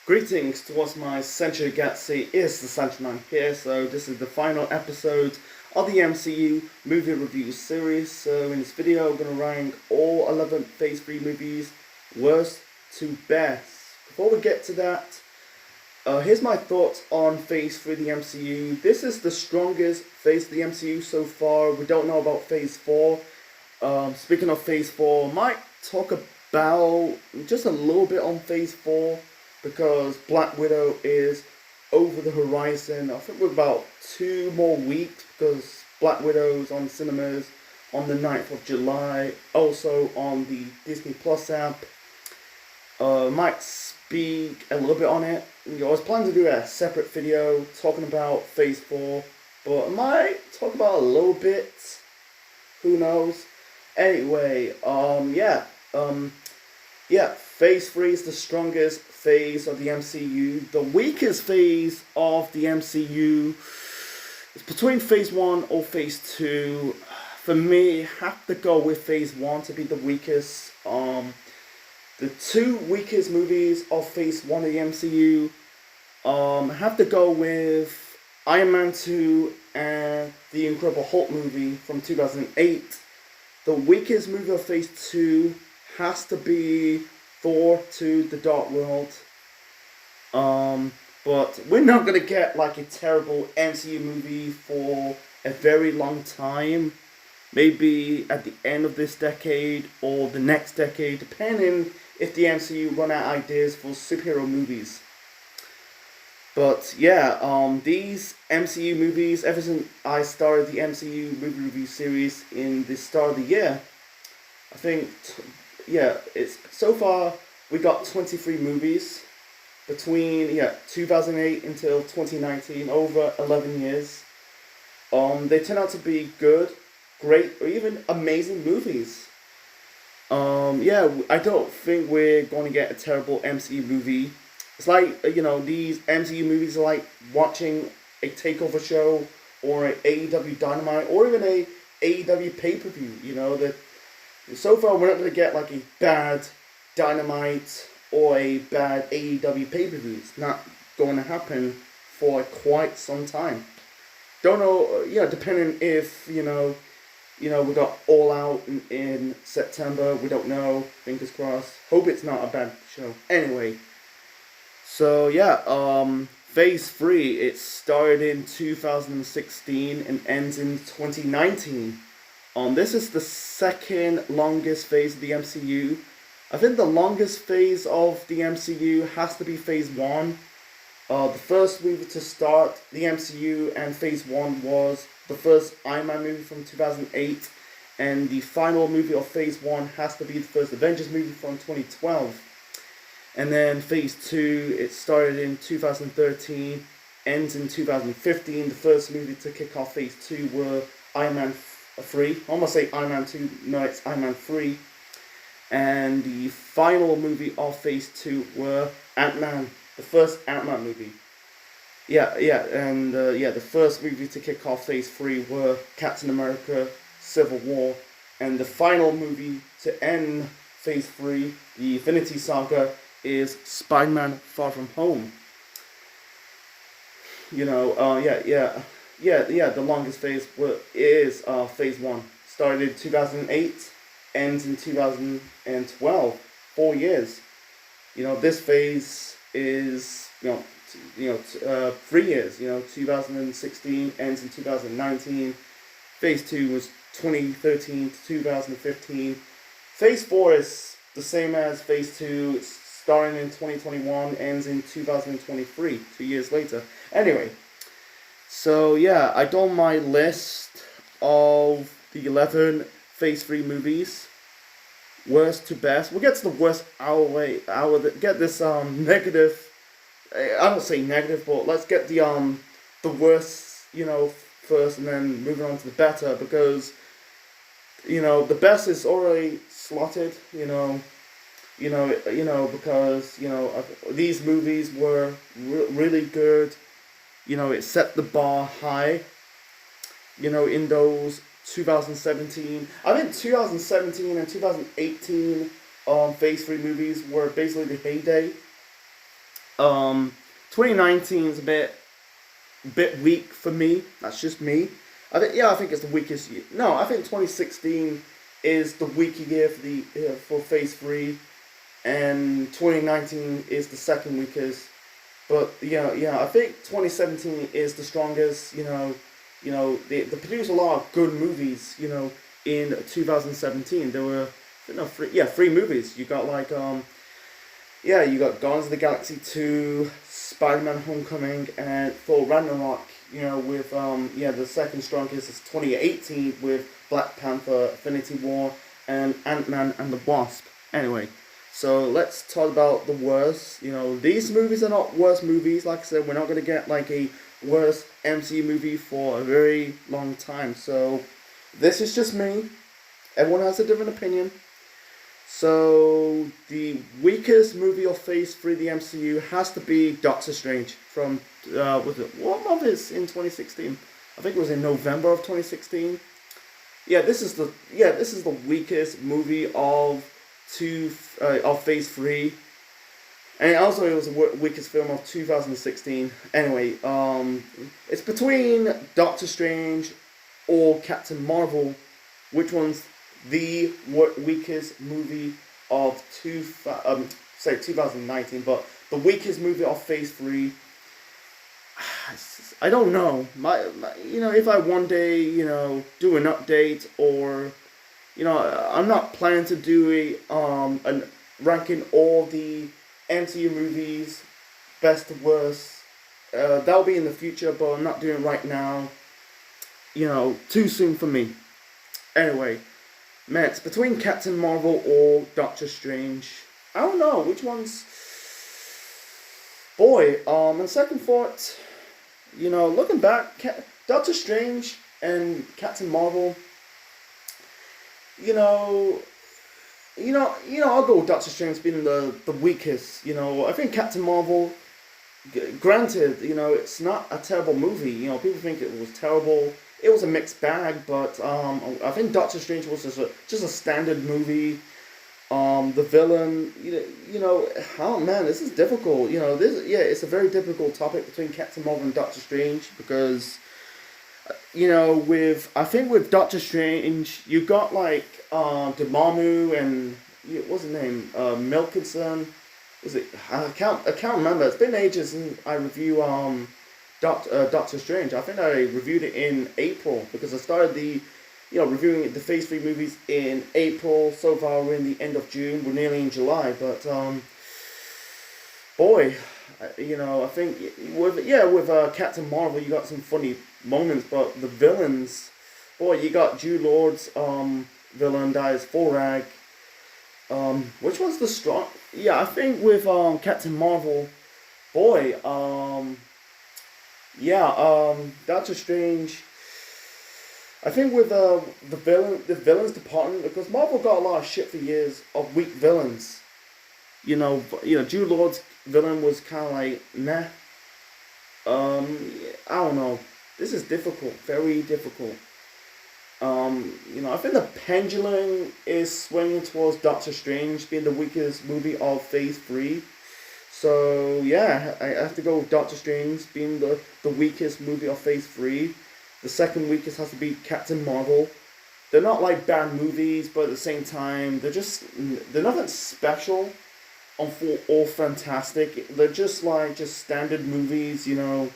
Greetings towards my Century Galaxy, is the Century here, so this is the final episode of the MCU movie review series. So in this video I'm going to rank all 11 Phase 3 movies, worst to best. Before we get to that, here's my thoughts on Phase 3 of the MCU. This is the strongest Phase of the MCU so far. We don't know about Phase 4. Speaking of Phase 4, I might talk about just a little bit on Phase 4. Because Black Widow is over the horizon. I think we're about 2 more weeks because Black Widow's on cinemas on the 9th of July. Also on the Disney Plus app. Might speak a little bit on it. I was planning to do a separate video talking about Phase 4. But I might talk about a little bit. Who knows? Anyway, Phase 3 is the strongest phase of the MCU. The weakest phase of the MCU is between Phase 1 or Phase 2. For me, I have to go with Phase 1 to be the weakest. The 2 weakest movies of Phase 1 of the MCU have to go with Iron Man 2 and the Incredible Hulk movie from 2008. The weakest movie of Phase 2 has to be Thor 2 The Dark World. But we're not gonna get like a terrible MCU movie for a very long time. Maybe at the end of this decade or the next decade, depending if the MCU run out ideas for superhero movies. But yeah, these MCU movies, ever since I started the MCU movie review series in the start of the year, I think it's so far we got 23 movies between 2008 until 2019, over 11 years. They turn out to be good, great, or even amazing movies. I don't think we're going to get a terrible MCU movie. It's like, these MCU movies are like watching a takeover show or an AEW Dynamite or even a AEW pay-per-view, so far we're not going to get like a bad Dynamite or a bad AEW pay-per-view. It's not going to happen for quite some time. Don't know, depending if, we got All Out in September. We don't know. Fingers crossed. Hope it's not a bad show. Anyway. So, Phase 3, it started in 2016 and ends in 2019. This is the second longest phase of the MCU. I think the longest phase of the MCU has to be Phase 1. The first movie to start the MCU and Phase 1 was the first Iron Man movie from 2008. And the final movie of Phase 1 has to be the first Avengers movie from 2012. And then Phase 2, it started in 2013, ends in 2015. The first movie to kick off Phase 2 were Iron Man 3. I almost say Iron Man 2. No, it's Iron Man 3. And the final movie of Phase 2 were Ant-Man. The first Ant-Man movie. The first movie to kick off Phase 3 were Captain America Civil War. And the final movie to end Phase 3, the Infinity Saga, is Spider-Man Far From Home. The longest phase is Phase 1. Started in 2008, ends in 2012. 4 years. This phase is 3 years. 2016 ends in 2019. Phase 2 was 2013 to 2015. Phase 4 is the same as Phase 2. It's starting in 2021, ends in 2023, 2 years later. Anyway, so I done my list of the 11 Phase 3 movies, worst to best. We'll get to the worst get this negative. I don't say negative, but let's get the worst, first, and then moving on to the better, because the best is already slotted, because these movies were really good. It set the bar high. In those 2017. I think 2017 and 2018 Phase 3 movies were basically the heyday. Um, 2019 is a bit weak for me. That's just me. I think it's the weakest year. No, I think 2016 is the weaker year for Phase Three, and 2019 is the second weakest. But I think 2017 is the strongest. They produced a lot of good movies. In 2017 there were three movies. You got Guardians of the Galaxy 2, Spider-Man Homecoming, and Thor Ragnarok. With the second strongest is 2018 with Black Panther, Infinity War, and Ant-Man and the Wasp. Anyway, so let's talk about the worst. These movies are not worst movies. Like I said, we're not going to get like a worst MCU movie for a very long time. So this is just me. Everyone has a different opinion. So the weakest movie of Phase 3 of the MCU has to be Doctor Strange from what month is in 2016? I think it was in November of 2016. This is the weakest movie of Phase 3, and also it was the weakest film of 2016. Anyway, it's between Doctor Strange or Captain Marvel. Which one's the weakest movie of 2019, but the weakest movie of Phase 3? I don't know. If I one day do an update, or I'm not planning to do a ranking all the MCU movies best to worst. That'll be in the future, but I'm not doing it right now. Too soon for me. Anyway, man, it's between Captain Marvel or Doctor Strange. I don't know which one's. Boy, on second thought, looking back, Doctor Strange and Captain Marvel. I'll go with Doctor Strange being the weakest. I think Captain Marvel. Granted, it's not a terrible movie. People think it was terrible. It was a mixed bag, but I think Doctor Strange was just a standard movie. The villain, oh man, this is difficult. It's a very difficult topic between Captain Marvel and Doctor Strange, because with Doctor Strange, you got like Dormammu and what's his name, Milkinson. Was it? I can't remember. It's been ages since I review Doctor Strange. I think I reviewed it in April, because I started reviewing the Phase 3 movies in April. So far we're in the end of June. We're nearly in July, but boy, I think with Captain Marvel you got some funny moments, but the villains, boy, you got Jude Lord's villain that is Thorag. Which one's the strong? Yeah, I think with Captain Marvel, boy, Doctor Strange. I think with the villains department, because Marvel got a lot of shit for years of weak villains. Jude Lord's villain was kind of like nah. I don't know. This is difficult, very difficult. I think the pendulum is swinging towards Doctor Strange being the weakest movie of Phase 3. So, yeah, I have to go with Doctor Strange being the weakest movie of Phase 3. The second weakest has to be Captain Marvel. They're not like bad movies, but at the same time, they're nothing special or fantastic. They're just standard movies, I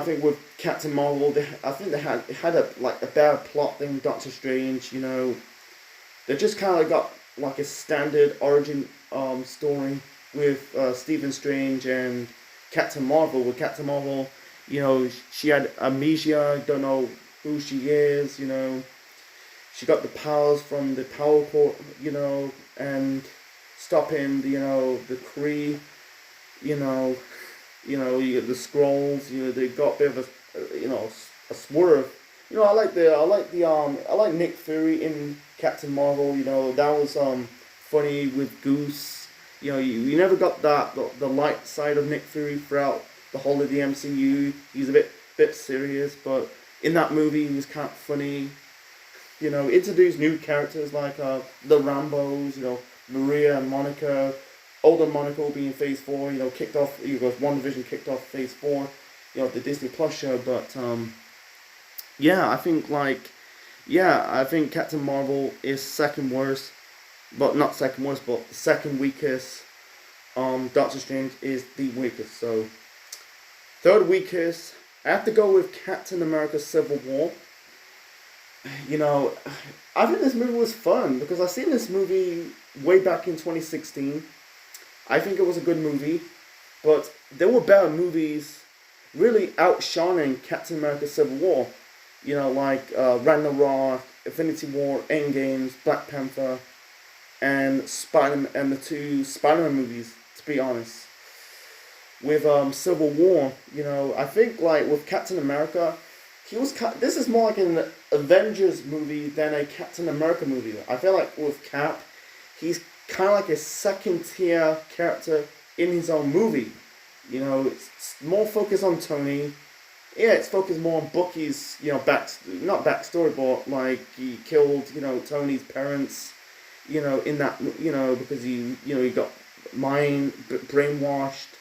think with Captain Marvel, they had a bad plot than Doctor Strange. They just kind of got like a standard origin story with Stephen Strange and Captain Marvel. With Captain Marvel, she had amnesia, don't know who she is. She got the powers from the Power Core, and stopping the Kree, you get the scrolls. They got a bit of a swerve. I like Nick Fury in Captain Marvel. That was funny with Goose. You never got the light side of Nick Fury throughout the whole of the MCU. He's a bit serious, but in that movie he was kind of funny. Introduced new characters like the Rambos. Maria and Monica. Older Monica will be in Phase 4. Kicked off. WandaVision kicked off Phase 4. The Disney Plus show. But yeah, I think Captain Marvel is second worst, but not second worst, but second weakest. Doctor Strange is the weakest. So third weakest, I have to go with Captain America: Civil War. I think this movie was fun because I seen this movie way back in 2016. I think it was a good movie, but there were better movies really outshining Captain America: Civil War. Like Ragnarok, Infinity War, Endgames, Black Panther, and the two Spider-Man movies. To be honest, with Civil War, I think like with Captain America, this is more like an Avengers movie than a Captain America movie. I feel like with Cap, he's kind of like a second tier character in his own movie. It's more focused on Tony. Yeah, it's focused more on Bucky's, not backstory, but like he killed, Tony's parents, in that, because he got brainwashed.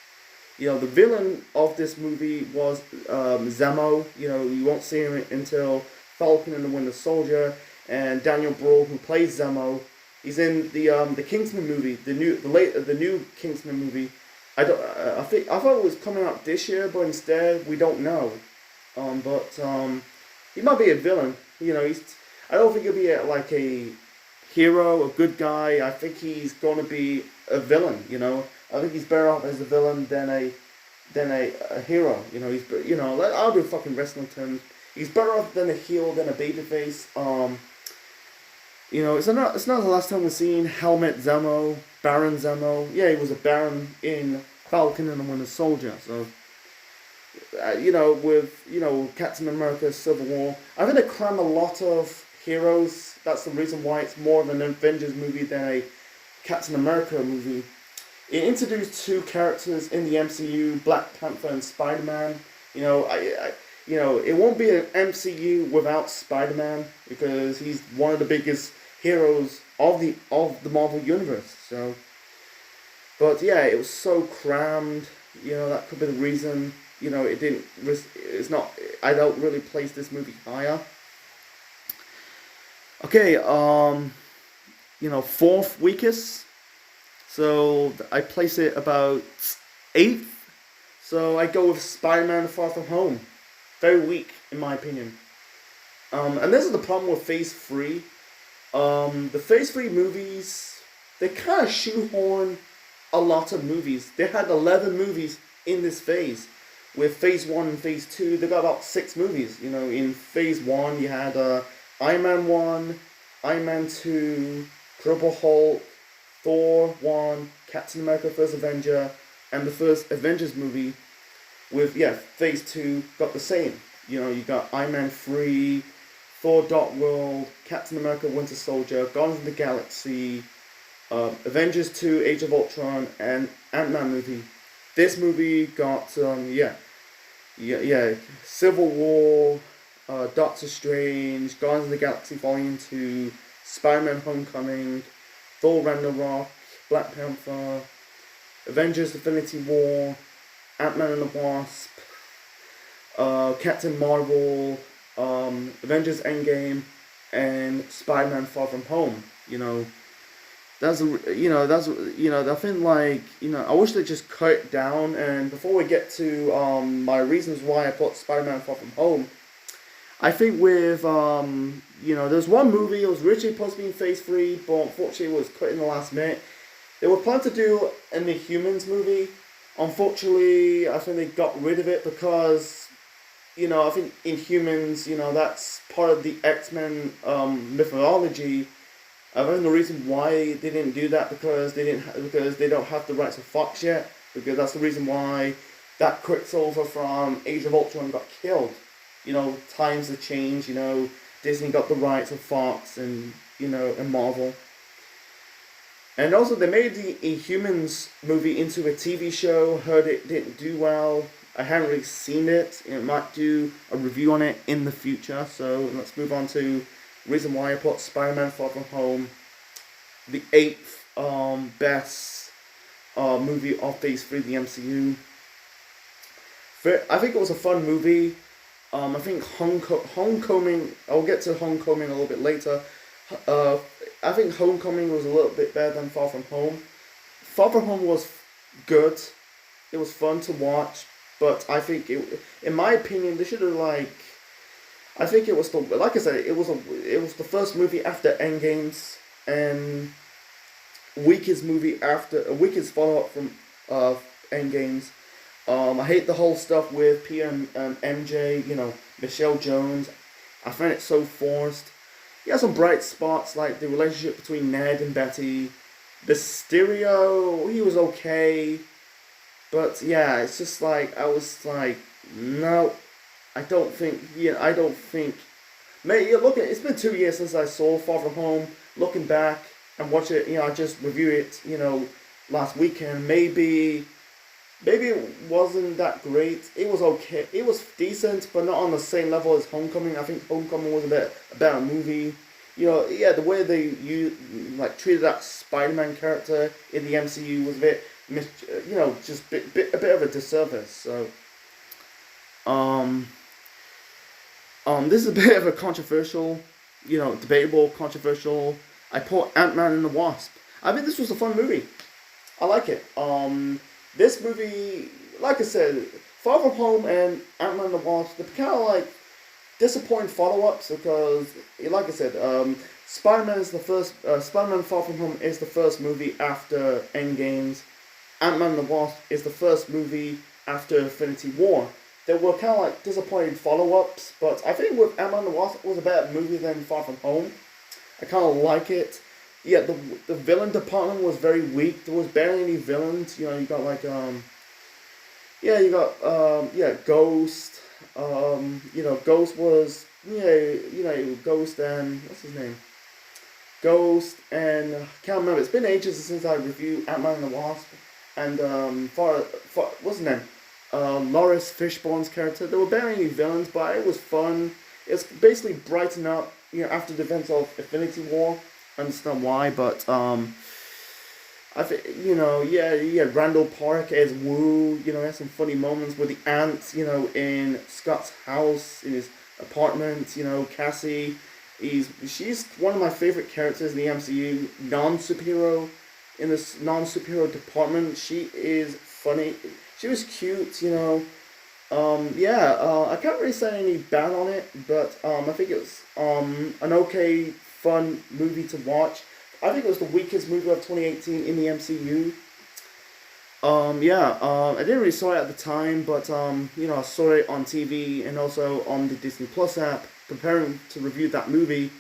The villain of this movie was Zemo. You won't see him until Falcon and the Winter Soldier. And Daniel Bruhl, who plays Zemo, he's in the Kingsman movie, the new Kingsman movie. I thought it was coming out this year, but instead we don't know. But he might be a villain. I don't think he'll be like a hero, a good guy. I think he's going to be a villain. I think he's better off as a villain than a hero. I'll do fucking wrestling terms. He's better off than a heel than a babyface. It's not the last time we've seen Helmet Zemo, Baron Zemo. Yeah, he was a Baron in Falcon and the Winter Soldier. So, with Captain America: Civil War, I think they cram a lot of heroes. That's the reason why it's more of an Avengers movie than a Captain America movie. It introduced two characters in the MCU, Black Panther and Spider-Man. It won't be an MCU without Spider-Man because he's one of the biggest heroes of the Marvel universe. So, but yeah, it was so crammed. That could be the reason. It didn't. It's not. I don't really place this movie higher. Okay. Fourth weakest. So I place it about 8th. So I go with Spider-Man: Far From Home. Very weak, in my opinion. And this is the problem with Phase 3. The Phase 3 movies, they kind of shoehorn a lot of movies. They had 11 movies in this phase. With Phase 1 and Phase 2, they got about 6 movies. In Phase 1, you had Iron Man 1, Iron Man 2, Incredible Hulk, Thor 1, Captain America: First Avenger, and the first Avengers movie. With Phase 2 got the same. You got Iron Man 3, Thor: Dark World, Captain America: Winter Soldier, Guardians of the Galaxy, Avengers 2: Age of Ultron, and Ant-Man movie. This movie got Civil War, Doctor Strange, Guardians of the Galaxy Volume 2, Spider-Man: Homecoming, Thor: Ragnarok, Black Panther, Avengers: Infinity War, Ant-Man and the Wasp, Captain Marvel, Avengers: Endgame, and Spider-Man: Far From Home. I think I wish they just cut it down. And before we get to my reasons why I put Spider-Man: Far From Home, I think with there's one movie. It was originally supposed to be in Phase 3, but unfortunately it was cut in the last minute. They were planning to do an Inhumans movie. Unfortunately, I think they got rid of it because, I think Inhumans, that's part of the X-Men mythology. I think the reason why they didn't do that because they don't have the rights of Fox yet. Because that's the reason why that Quicksilver from Age of Ultron got killed. Times have changed. Disney got the rights of Fox and and Marvel. And also, they made the Inhumans movie into a TV show. Heard it didn't do well. I haven't really seen it. I might do a review on it in the future. So let's move on to reason why I put Spider-Man: Far From Home the 8th best movie of Phase 3 of the MCU. I think it was a fun movie. I think Homecoming. I'll get to Homecoming a little bit later. Uh, I think Homecoming was a little bit better than Far From Home. Far From Home was good. It was fun to watch, but I think in my opinion, they should have like. I think it was the like I said, it was the first movie after Endgames and weakest follow up from uh Endgames. I hate the whole stuff with Peter and MJ. You know, Michelle Jones. I find it so forced. He has some bright spots like the relationship between Ned and Betty. The stereo, he was okay, but yeah, it's just like I was like, no, I don't think. Yeah, I don't think. Mate, you look at it's been 2 years since I saw Far From Home. Looking back and watch it, I just reviewed it, last weekend. Maybe it wasn't that great. It was okay. It was decent, but not on the same level as Homecoming. I think Homecoming was a better movie. Yeah, the way like treated that Spider-Man character in the MCU was a bit, just a bit of a disservice. So, um, this is a bit of a controversial, debatable, controversial. I put Ant-Man and the Wasp. I think this was a fun movie. I like it. This movie, like I said, Far From Home and Ant-Man and the Wasp, they're kind of like disappointing follow-ups because, like I said, Spider-Man Far From Home is the first movie after Endgames. Ant-Man and the Wasp is the first movie after Infinity War. They were kind of like disappointing follow-ups, but I think with Ant-Man and the Wasp, it was a better movie than Far From Home. I kind of like it. Yeah, the villain department was very weak. There was barely any villains. You got like Ghost. Ghost was Ghost and what's his name? Ghost and I can't remember. It's been ages since I reviewed Ant-Man and the Wasp and what's his name? Lawrence Fishburne's character. There were barely any villains, but it was fun. It's basically brighten up. After the events of Infinity War. I understand why, but I think Randall Park as Wu. Has some funny moments with the ants. In Scott's house, in his apartment. Cassie, she's one of my favorite characters in the MCU. Non-superhero in this non-superhero department. She is funny. She was cute. I can't really say any bad on it, but I think it was an okay, fun movie to watch. I think it was the weakest movie of 2018 in the MCU. I didn't really saw it at the time, but I saw it on TV and also on the Disney Plus app. Preparing to review that movie,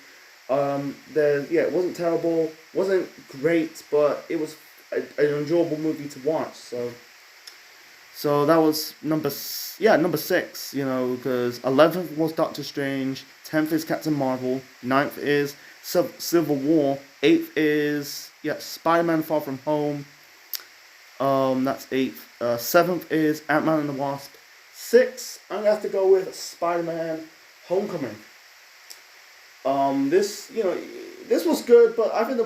it wasn't terrible, wasn't great, but it was an enjoyable movie to watch. So that was number 6. Because 11th was Doctor Strange, 10th is Captain Marvel, 9th is Civil War, 8th is Spider-Man Far From Home. That's 8th. 7th is Ant-Man and the Wasp. 6th, I'm gonna have to go with Spider-Man Homecoming. This was good, but I think the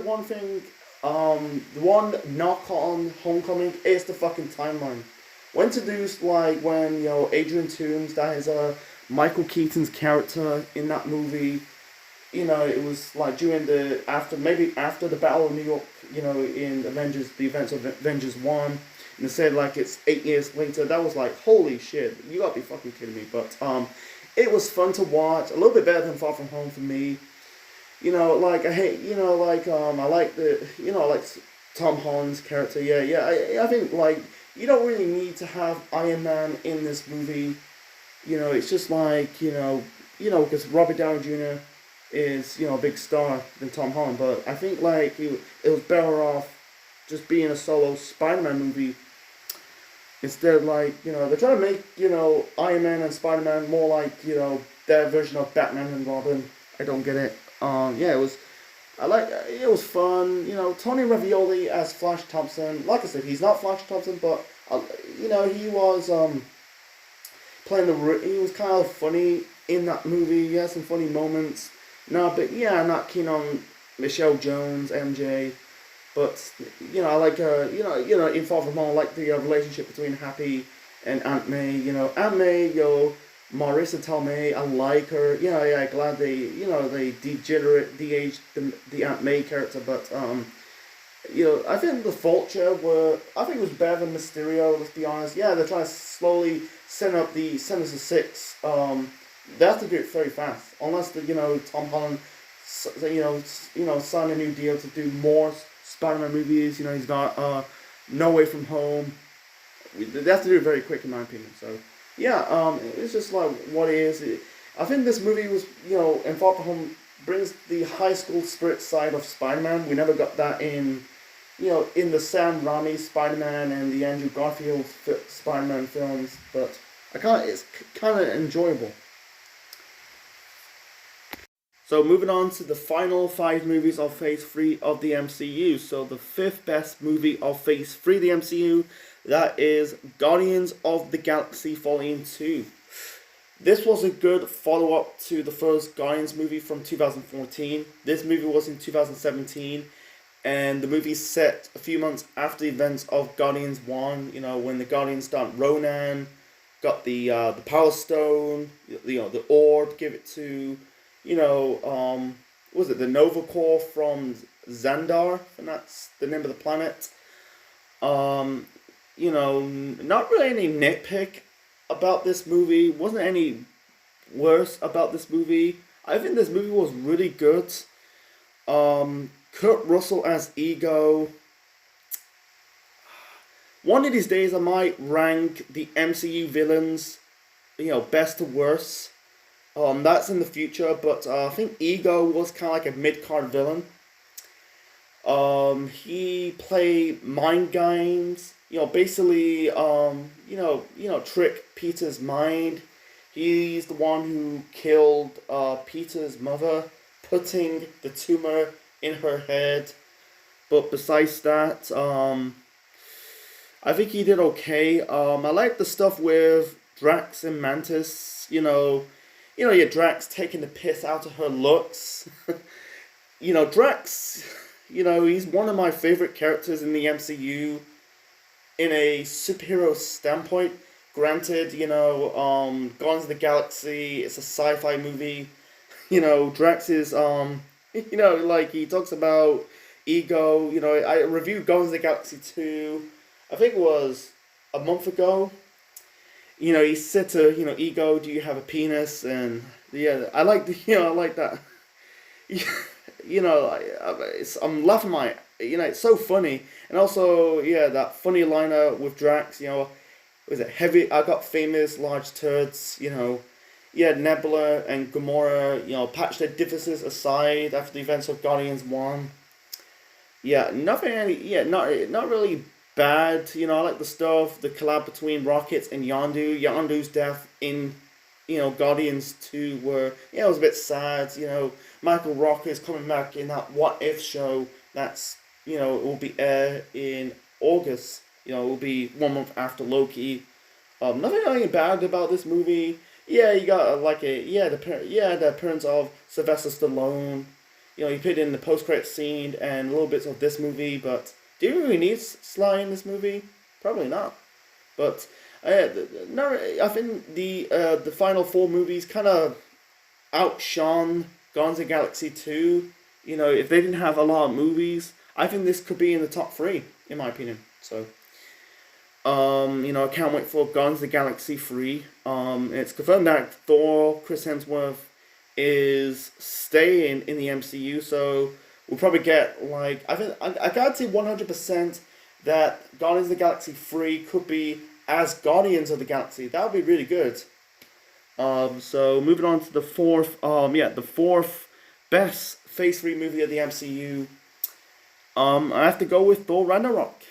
one knock on Homecoming is the fucking timeline. When introduced, when Adrian Toomes, that is Michael Keaton's character in that movie, it was like during after the Battle of New York, in Avengers, the events of Avengers 1, and they said it's 8 years later. That was like, holy shit, you gotta be fucking kidding me. But it was fun to watch, a little bit better than Far From Home for me. I hate, I like I like Tom Holland's character. I think you don't really need to have Iron Man in this movie. It's just because Robert Downey Jr. is, a big star than Tom Holland. But I think it was better off just being a solo Spider-Man movie. Instead, they're trying to make, Iron Man and Spider-Man more like, their version of Batman and Robin. I don't get it. It was fun. Tony Ravioli as Flash Thompson. Like I said, he's not Flash Thompson, but he was he was kind of funny in that movie. He had some funny moments. Not keen on Michelle Jones, MJ. But I like in Far From Home, I like the relationship between Happy and Aunt May. Aunt May, Marissa Tomei, I like her. Yeah, glad they de-aged the Aunt May character, but I think the Vulture I think it was better than Mysterio. Let's be honest. Yeah, they're trying to slowly set up the Sinister Six. They have to do it very fast, unless Tom Holland, signed a new deal to do more Spider-Man movies. He's got No Way From Home. They have to do it very quick, in my opinion. So yeah, it's just like what it is. I think this movie was, and Far From Home brings the high school spirit side of Spider-Man. We never got that in the Sam Raimi Spider-Man and the Andrew Garfield Spider-Man films, but it's kind of enjoyable. So moving on to the final 5 movies of Phase 3 of the MCU. So the 5th best movie of Phase 3 of the MCU, that is Guardians of the Galaxy Volume 2. This was a good follow-up to the first Guardians movie from 2014. This movie was in 2017, and the movie set a few months after the events of Guardians 1, when the Guardians got Ronan, got the Power Stone, the Orb, give it to, was it the Nova Corps from Xandar, and that's the name of the planet. Not really any nitpick about this movie. Wasn't any worse about this movie. I think this movie was really good. Kurt Russell as Ego. One of these days I might rank the MCU villains, best to worst. That's in the future, but I think Ego was kind of like a mid-card villain. He played mind games, basically, trick Peter's mind. He's the one who killed Peter's mother, putting the tumor in her head. But besides that, I think he did okay. I like the stuff with Drax and Mantis. Drax taking the piss out of her looks. Drax, he's one of my favorite characters in the MCU in a superhero standpoint. Granted, Guardians of the Galaxy, it's a sci-fi movie. Drax is, he talks about ego. I reviewed Guardians of the Galaxy 2, I think it was a month ago. He said to, Ego, do you have a penis? And yeah, I like that. I'm laughing it's so funny. And also, yeah, that funny liner with Drax, was it heavy? I got famous large turds, Nebula and Gamora, patch their differences aside after the events of Guardians 1. Yeah, not really bad. I like the stuff, the collab between Rockets and Yondu. Yondu's death in, Guardians 2 it was a bit sad. Michael Rocker's coming back in that What If show that's, it will be aired in August. It will be 1 month after Loki. Nothing really bad about this movie. Yeah, you got the appearance of Sylvester Stallone. He put in the post-credit scene and little bits of this movie, but do you really need Sly in this movie? Probably not. But I think the final 4 movies kind of outshone Guardians of the Galaxy 2. If they didn't have a lot of movies, I think this could be in the top 3, in my opinion. So, I can't wait for Guardians of the Galaxy 3. It's confirmed that Thor, Chris Hemsworth, is staying in the MCU, so we'll probably get, I guarantee 100% that Guardians of the Galaxy 3 could be as Guardians of the Galaxy. That would be really good. So moving on to the fourth best Phase 3 movie of the MCU. I have to go with Thor Ragnarok.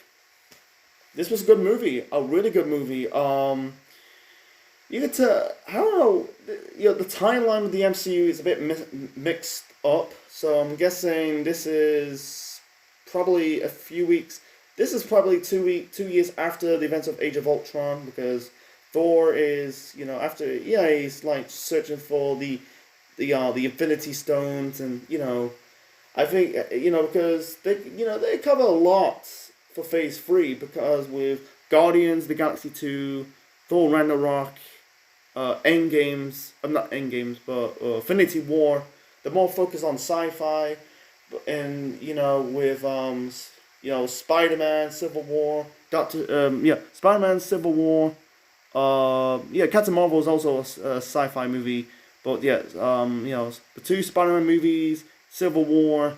This was a good movie, a really good movie. You get to, I don't know, the timeline of the MCU is a bit mixed up. So I'm guessing this is probably a few weeks. This is probably 2 years after the events of Age of Ultron, because Thor is, he's searching for the Infinity Stones, and I think because they cover a lot for Phase 3 because with Guardians of the Galaxy 2, Thor Ragnarok, End Games, I'm not End Games, but Infinity War, they're more focused on sci-fi, and with Spider-Man, Civil War, Spider-Man, Civil War, Captain Marvel is also a sci-fi movie, but yeah, the two Spider-Man movies, Civil War,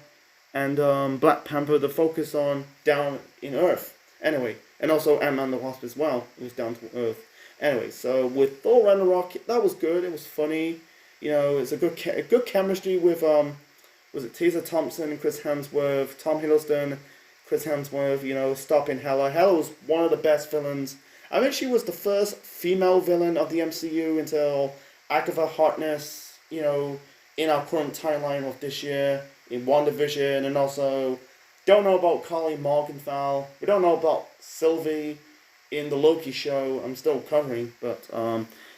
and Black Panther, the focus on down in Earth. Anyway, and also Ant-Man the Wasp as well. It was down to Earth. Anyway, so with Thor Ragnarok, that was good. It was funny. It's a good chemistry with was it Tessa Thompson, Chris Hemsworth, Tom Hiddleston, Chris Hemsworth. Stopping Hela. Hela was one of the best villains. I think she was the first female villain of the MCU until Agatha Harkness. In our current timeline of this year in WandaVision, and also don't know about Carly Morgenthau. We don't know about Sylvie in the Loki show. I'm still covering, but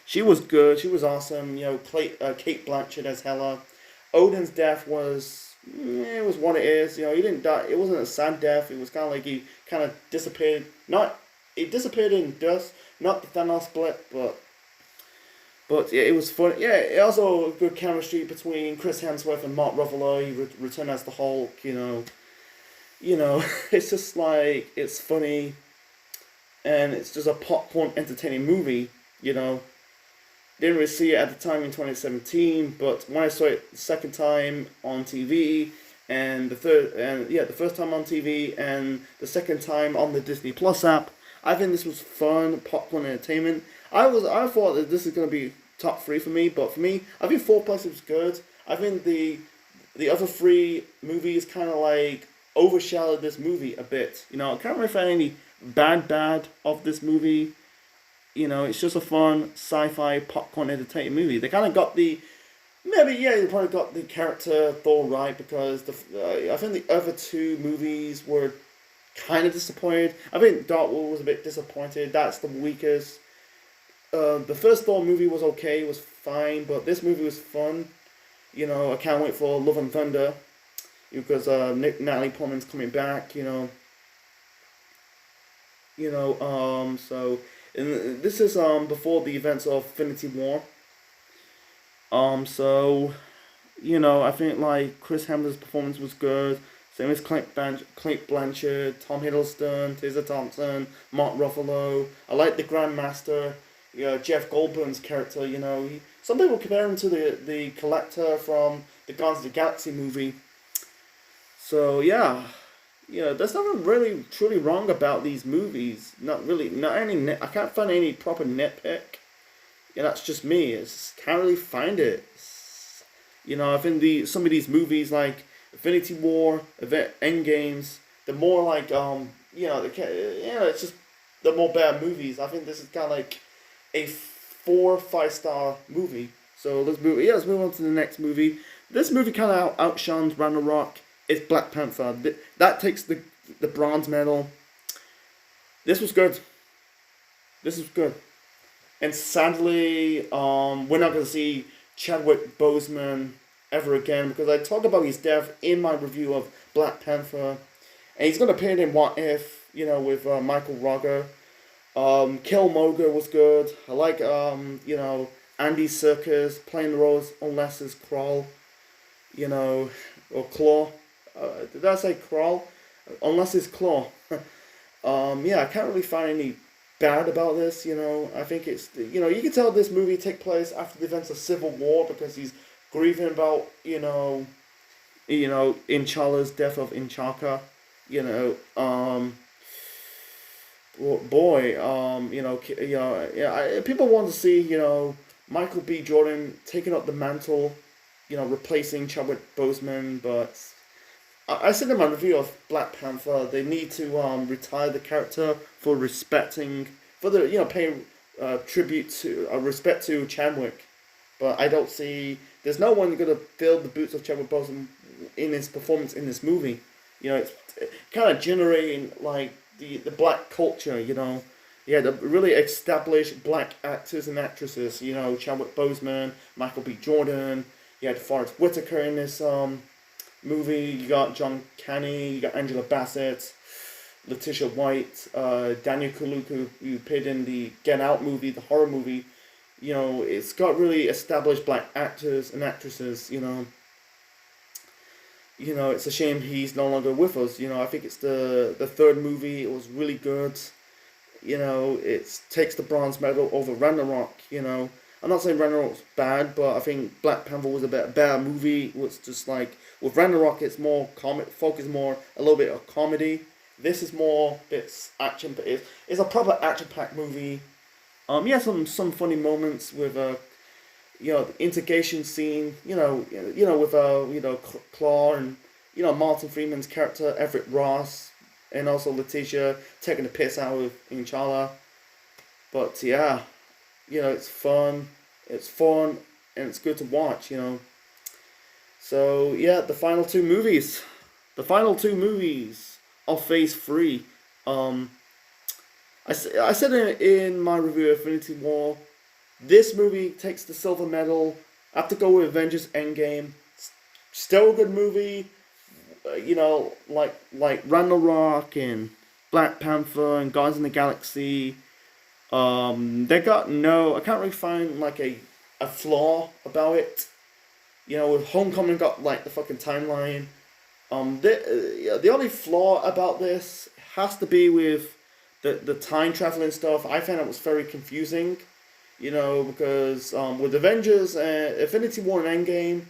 she was good. She was awesome. Kate Blanchett as Hela. Odin's death was it was what it is. He didn't die. It wasn't a sad death. It was kind of like he kind of disappeared. It disappeared in dust. Not the Thanos split, but yeah, it was fun. Yeah, it also good chemistry between Chris Hemsworth and Mark Ruffalo. He returned as the Hulk. It's just like it's funny, and it's just a popcorn entertaining movie. Didn't really see it at the time in 2017, but when I saw it the second time on TV, and the first time on TV, and the second time on the Disney Plus app, I think this was fun popcorn entertainment. I thought that this is gonna be top 3 for me, but for me, I think 4 Plus was good. I think the other 3 movies kind of like overshadowed this movie a bit. I can't really find any bad of this movie. It's just a fun sci-fi popcorn entertainment movie. They kind of got they probably got the character Thor right, because I think the other 2 movies were kind of disappointed. I think Dark World was a bit disappointed. That's the weakest. The first Thor movie was okay, it was fine, but this movie was fun. I can't wait for Love and Thunder, because Natalie Portman's coming back. So and this is before the events of Infinity War. So I think like Chris Hemsworth's performance was good. Same as Cate Blanchett, Tom Hiddleston, Tessa Thompson, Mark Ruffalo. I like the Grandmaster. Jeff Goldblum's character. Some people compare him to the Collector from the Guardians of the Galaxy movie. So yeah. There's nothing really truly wrong about these movies. Not really. Not any. I can't find any proper nitpick. That's just me. Can't really find it. I think some of these movies like Infinity War, Endgames, they're more like it's just they're more bad movies. I think this is kind of like a 4-5-star movie. So let's move on to the next movie. This movie kind of outshines Ragnarok. It's Black Panther. That takes the bronze medal. This was good. And sadly, we're not going to see Chadwick Boseman ever again, because I talked about his death in my review of Black Panther. And he's going to appear in What If, with Michael Rooker. Killmonger was good. I like, Andy Serkis playing the roles unless it's Krull, or Claw. Did I say Krull? Unless it's Claw. I can't really find any bad about this. I think it's you can tell this movie take place after the events of Civil War, because he's grieving about Inchala's death of Inchaka. People want to see Michael B. Jordan taking up the mantle, replacing Chadwick Boseman, but I said in my review of Black Panther, they need to retire the character for paying tribute to respect to Chadwick, but I don't see. There's no one gonna fill the boots of Chadwick Boseman in his performance in this movie. It's kind of generating like the black culture. The really established black actors and actresses. Chadwick Boseman, Michael B. Jordan. You had Forrest Whitaker in this movie. You got John Canny, you got Angela Bassett, Letitia White, Daniel Kaluuya, who appeared in the Get Out movie, the horror movie. You know, it's got really established black actors and actresses. It's a shame he's no longer with us. I think it's the third movie. It was really good. It takes the bronze medal over Ragnarok. I'm not saying Ragnarok's bad, but I think Black Panther was a better movie. It was just like with Ragnarok, it's more focus more a little bit of comedy. This is more bits action, but it's a proper action packed movie. Yeah, some funny moments with the integration scene. With Claw and Martin Freeman's character Everett Ross, and also Letitia taking the piss out of T'Challa. But yeah, it's fun, and it's good to watch. So yeah, the final two movies of Phase 3. I said in my review of Infinity War, this movie takes the silver medal. I have to go with Avengers Endgame. Still a good movie. Like Ragnarok and Black Panther and Guardians of the Galaxy. They got I can't really find like a flaw about it. With Homecoming got like the fucking timeline. The only flaw about this has to be with the time traveling stuff. I found it was very confusing. Because with Avengers, Infinity War and Endgame,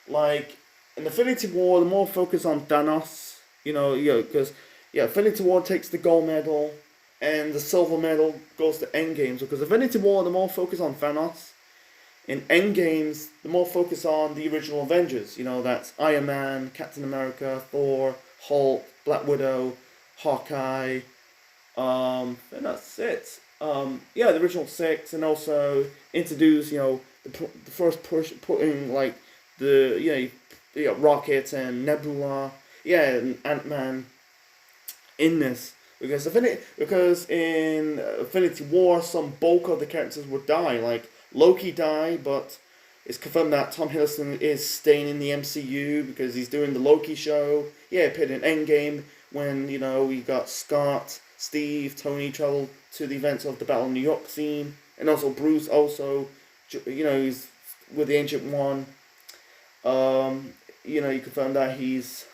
like in Infinity War, the more focus on Thanos. Because Infinity War takes the gold medal, and the silver medal goes to Endgames. Because Infinity War, the more focus on Thanos. In Endgames, the more focus on the original Avengers. That's Iron Man, Captain America, Thor, Hulk, Black Widow, Hawkeye, and that's it. The original six, and also introduce, the first putting like the Rocket and Nebula, and Ant-Man in this. Because in Infinity War, some bulk of the characters would die. Like Loki died, but it's confirmed that Tom Hiddleston is staying in the MCU because he's doing the Loki show. Yeah, appeared in Endgame when we got Scott, Steve, Tony travel to the events of the Battle of New York scene, and also Bruce. Also, he's with the Ancient One. You confirmed that it's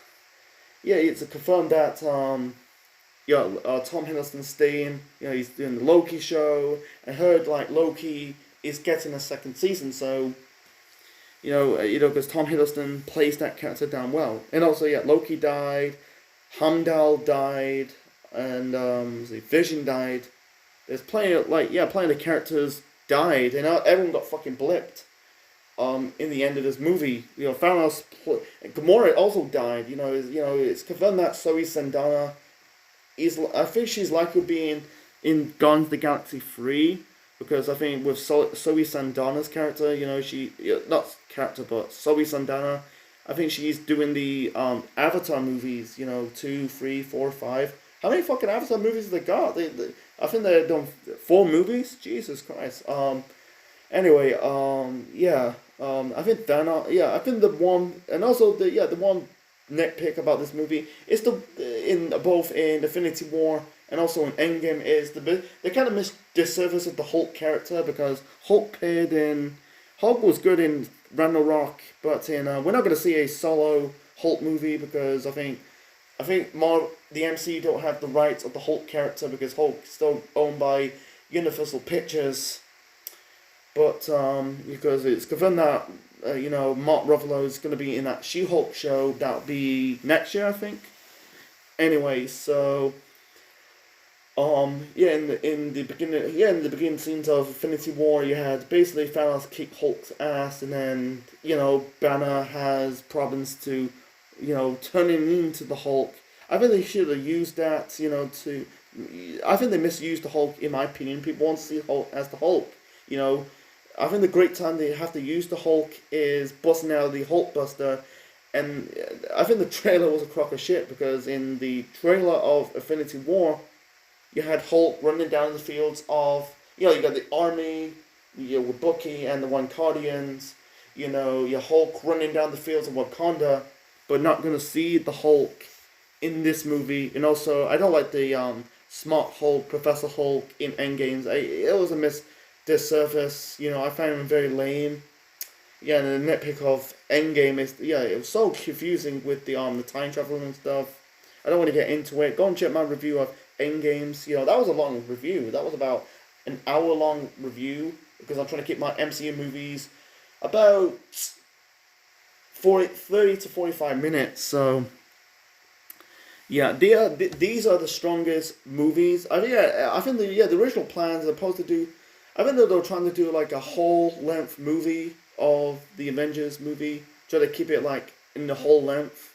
confirmed that Tom Hiddleston's staying. He's doing the Loki show. I heard like Loki is getting a second season, so because Tom Hiddleston plays that character down well. And also, Loki died, Heimdall died, and Vision died. There's plenty of plenty of the characters died, and everyone got fucking blipped. In the end of this movie, Thanos, Gamora also died. It's confirmed that Zoe Saldana I think she's likely being in Guardians of the Galaxy 3. Because I think with Zoe Saldana's character, not character, but Zoe Saldana, I think she's doing the Avatar movies, 2, 3, 4, 5. How many fucking Avatar movies have they got? I think they've done 4 movies? Jesus Christ. Anyway, I think Thanos, I think the one, and also the one nitpick about this movie is both in Infinity War and also in Endgame is they kind of missed disservice of the Hulk character, because Hulk was good in Ragnarok, but we're not going to see a solo Hulk movie because I think more the MCU don't have the rights of the Hulk character because Hulk's still owned by Universal Pictures. But because it's confirmed that Mark Ruffalo is going to be in that She-Hulk show, that'll be next year, I think. Anyway, so in the beginning scenes of Infinity War, you had basically Thanos kick Hulk's ass, and then Banner has problems to turning into the Hulk. I think they should have used that I think they misused the Hulk, in my opinion. People want to see Hulk as the Hulk. I think the great time they have to use the Hulk is busting out of the Hulkbuster, and I think the trailer was a crock of shit, because in the trailer of Infinity War, you had Hulk running down the fields of, you got the army, with Bucky and the Wakandians, your Hulk running down the fields of Wakanda, but not gonna see the Hulk in this movie. And also, I don't like the Smart Hulk, Professor Hulk in Endgames. It was a disservice. You know, I find him very lame. Yeah, and the nitpick of Endgame is, yeah, it was so confusing with the time travel and stuff. I don't want to get into it. Go and check my review of Endgames. You know, that was a long review. That was about an hour long review because I'm trying to keep my MCU movies about 30 to 45 minutes. So yeah, these are the strongest movies. I think the original plans are supposed to do. I think that they were trying to do like a whole length movie of the Avengers movie, try to keep it like in the whole length.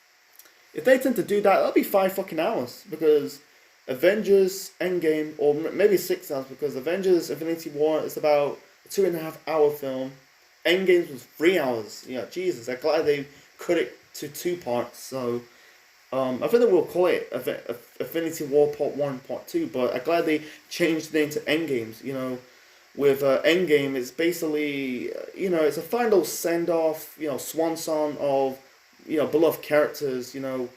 If they tend to do that, that'll be 5 fucking hours because Avengers Endgame, or maybe 6 hours because Avengers Infinity War is about a 2.5 hour film. Endgame was 3 hours. Yeah, Jesus, I'm glad they cut it to 2 parts. So I think that we'll call it Infinity War Part 1, Part 2, but I'm glad they changed it into Endgames. You know, with Endgame, it's basically, it's a final send-off, swan song of, beloved characters, because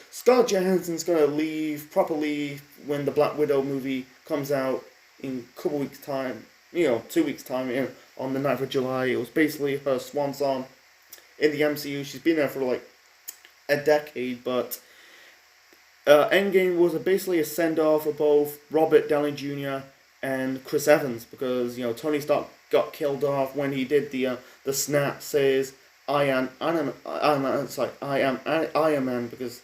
Scarlett Johansson's going to leave properly when the Black Widow movie comes out in a couple weeks' time, 2 weeks' time, on the 9th of July. It was basically her swan song in the MCU. She's been there for like a decade, but Endgame was basically a send off of both Robert Downey Jr. and Chris Evans because Tony Stark got killed off when he did the snap says I am Iron Man because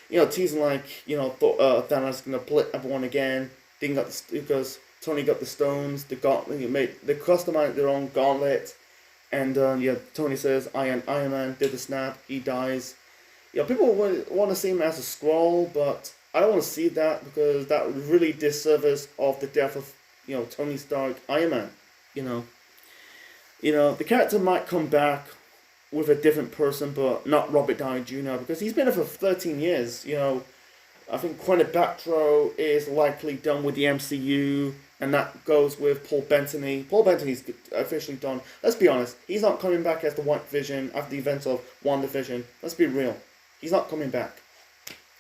teasing like Thanos gonna split everyone again. Didn't got because Tony got the stones. They customized their own gauntlet. And Tony says, I am Iron Man, did the snap, he dies. People want to see him as a Skrull, but I don't want to see that because that would really disservice of the death of, Tony Stark, Iron Man. The character might come back with a different person, but not Robert Downey Jr. because he's been there for 13 years. I think Gwyneth Paltrow is likely done with the MCU. And that goes with Paul Bettany. Paul Bettany's officially done. Let's be honest. He's not coming back as the White Vision after the events of WandaVision. Let's be real. He's not coming back.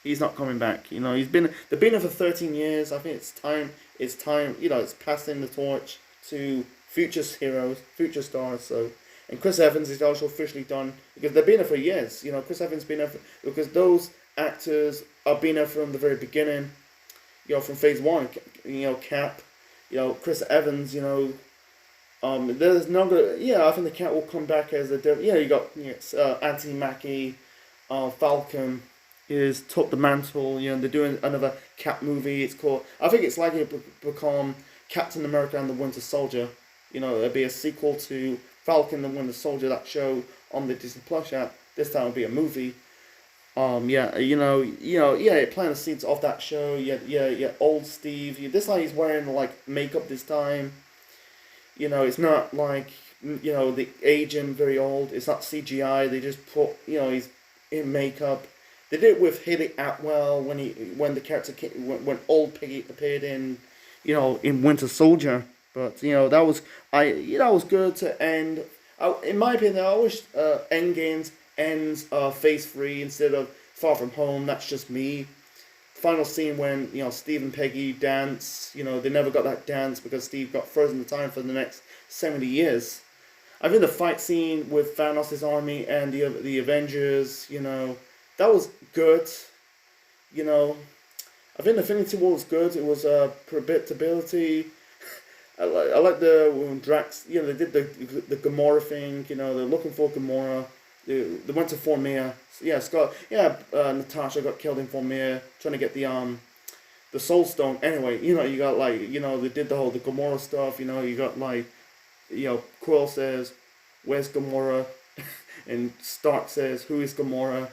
He's not coming back. They've been there for 13 years. I think it's time. It's time. It's passing the torch to future heroes, future stars. So, and Chris Evans is also officially done because they've been there for years. Chris Evans been there because those actors have been there from the very beginning. From Phase 1. Cap. Chris Evans, there's no good. I think the Cat will come back as a devil. You got Anthony Mackie, Falcon took the mantle. They're doing another Cap movie. It's called. I think it's likely to become Captain America and the Winter Soldier. It'll be a sequel to Falcon and the Winter Soldier. That show on the Disney Plus app. This time it'll be a movie. It planted the seeds of that show. Old Steve. This time he's wearing like makeup this time. It's not like the agent very old. It's not CGI. They just put he's in makeup. They did it with Haley Atwell when the character when old Peggy appeared in in Winter Soldier. But that was good to end. In my opinion, I wish Endgames ends Phase 3 instead of Far From Home. That's just me. Final scene when Steve and Peggy dance. They never got that dance because Steve got frozen in time for the next 70 years. I think the fight scene with Thanos' army and the Avengers, that was good. I think Infinity War was good. It was predictability. I like the when Drax. They did the Gamora thing. They're looking for Gamora. They went to Vormir. Natasha got killed in Vormir trying to get the Soul Stone. Anyway, you got they did the Gamora stuff. You got Quill says, "Where's Gamora?" and Stark says, "Who is Gamora?"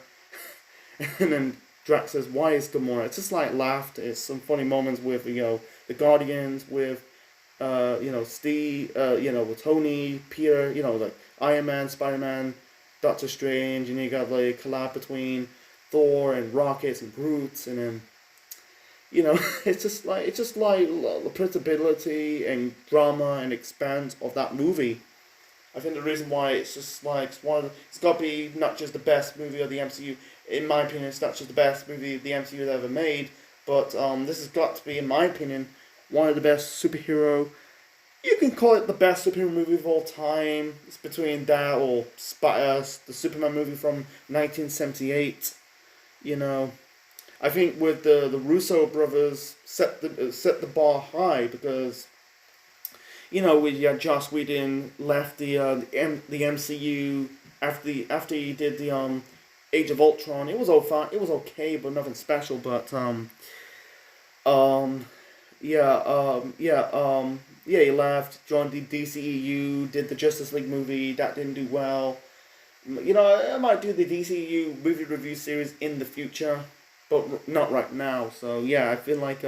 and then Drax says, "Why is Gamora?" It's just laughed. It's some funny moments with the Guardians with Steve, with Tony, Peter, like Iron Man, Spider-Man, Doctor Strange, and you got collab between Thor and Rockets and Groot, and then it's just the predictability and drama and expanse of that movie. I think the reason why it's just like it's got to be not just the best movie of the MCU. In my opinion, it's not just the best movie the MCU has ever made, but this has got to be, in my opinion, one of the best superhero. You can call it the best superhero movie of all time. It's between that or the Superman movie from 1978. You know, I think with the Russo brothers set the bar high because with Joss Whedon left the MCU after he did the Age of Ultron. It was all fine. It was okay, but nothing special. But he left, joined the DCEU, did the Justice League movie. That didn't do well. I might do the DCEU movie review series in the future, but not right now. So yeah, I feel like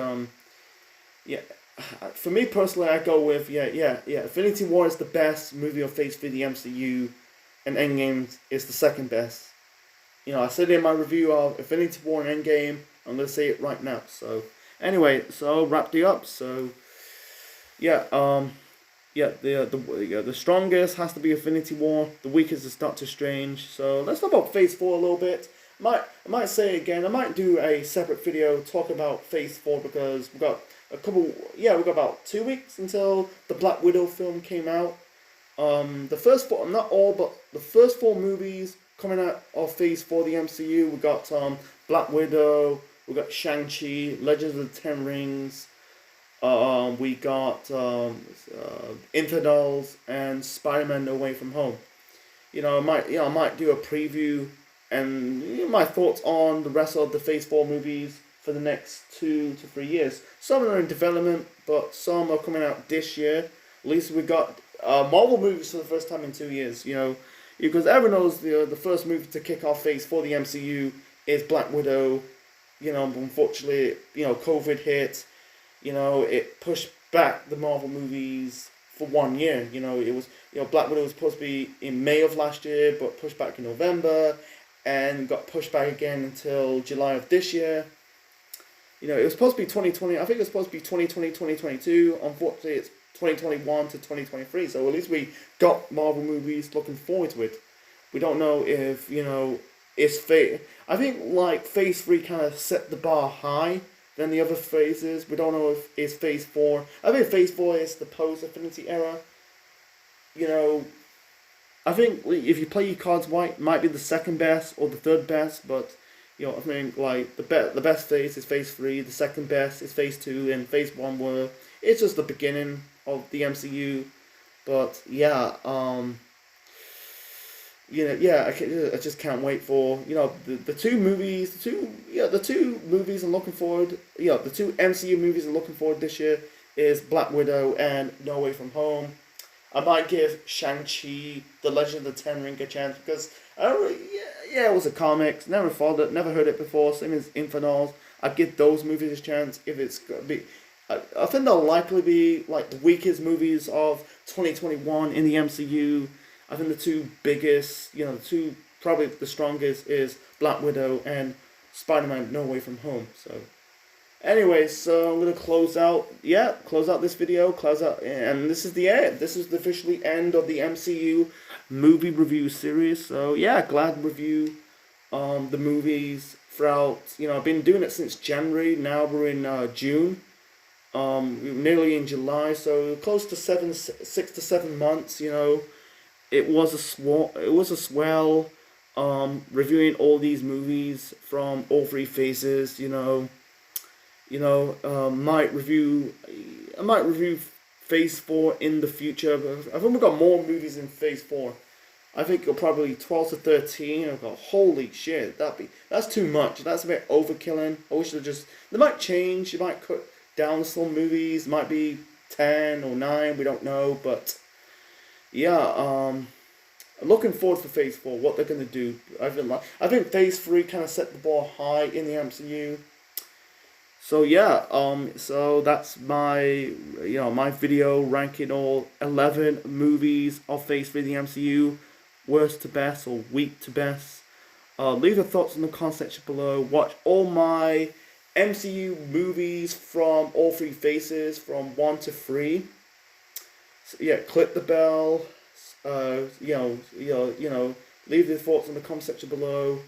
for me personally, I go with Infinity War is the best movie of Phase 3 the MCU, and Endgame is the second best. I said in my review of Infinity War and Endgame. I'm gonna say it right now. So anyway, so wrapped it up. So the strongest has to be Infinity War. The weakest is Doctor Strange. So let's talk about Phase 4 a little bit. I might say again. I might do a separate video talking about Phase 4 because we've got about 2 weeks until the Black Widow film came out. The first four, not all, but the first 4 movies coming out of Phase 4 of the MCU. We got Black Widow, we got Shang-Chi, Legends of the Ten Rings, we got Infidels, and Spider-Man No Way From Home. I might do a preview and my thoughts on the rest of the Phase 4 movies for the next 2 to 3 years. Some are in development, but some are coming out this year. At least we got Marvel movies for the first time in 2 years. Because everyone knows the first movie to kick off Phase 4 of the MCU is Black Widow. Unfortunately, COVID hit. It pushed back the Marvel movies for 1 year. It was Black Widow was supposed to be in May of last year, but pushed back in November, and got pushed back again until July of this year. It was supposed to be 2020. I think it was supposed to be 2020, 2022. Unfortunately, it's 2021 to 2023. So at least we got Marvel movies, looking forward to it. We don't know if, it's Phase. I think Phase 3 kind of set the bar high than the other phases. We don't know if it's Phase 4. I think Phase 4 is the post-Infinity era. I think if you play your cards right, it might be the second best or the third best, but I think the best phase is Phase 3, the second best is Phase 2, and Phase 1 it's just the beginning of the MCU. But I just can't wait for the two movies, the two movies I'm looking forward. The 2 MCU movies I'm looking forward this year is Black Widow and No Way From Home. I might give Shang-Chi, The Legend of the Ten Ring a chance because it was a comics. Never followed it, never heard it before. Same as Infidels. I'd give those movies a chance if it's gonna be. I think they'll likely be the weakest movies of 2021 in the MCU. I think the 2 biggest, the 2 probably the strongest is Black Widow and Spider-Man No Way From Home. So anyway, so I'm gonna close out this video, and this is the end. This is the officially end of the MCU movie review series. So glad to review the movies throughout. I've been doing it since January. Now we're in June. Nearly in July, so close to 6 to 7 months. It was a swell reviewing all these movies from all 3 phases. Might review Phase 4 in the future. But I think we've got more movies in Phase 4. I think it'll probably 12 to 13. I've got holy shit. That's too much. That's a bit overkilling. I wish they might change. You might cut down some movies. Might be 10 or 9. We don't know, but I'm looking forward for Phase 4. What they're gonna do. I think Phase 3 kind of set the bar high in the MCU. So so that's my my video ranking all 11 movies of Phase 3 of the MCU, worst to best or weak to best. Leave your thoughts in the comment section below. Watch all my MCU movies from all 3 phases, from 1 to 3. So click the bell, leave your thoughts in the comment section below,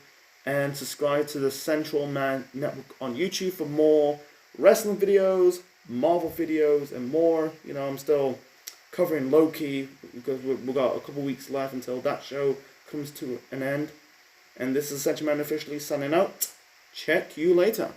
and subscribe to the Central Man Network on YouTube for more wrestling videos, Marvel videos, and more. I'm still covering Loki because we've got a couple weeks left until that show comes to an end. And this is Central Man officially signing out. Check you later.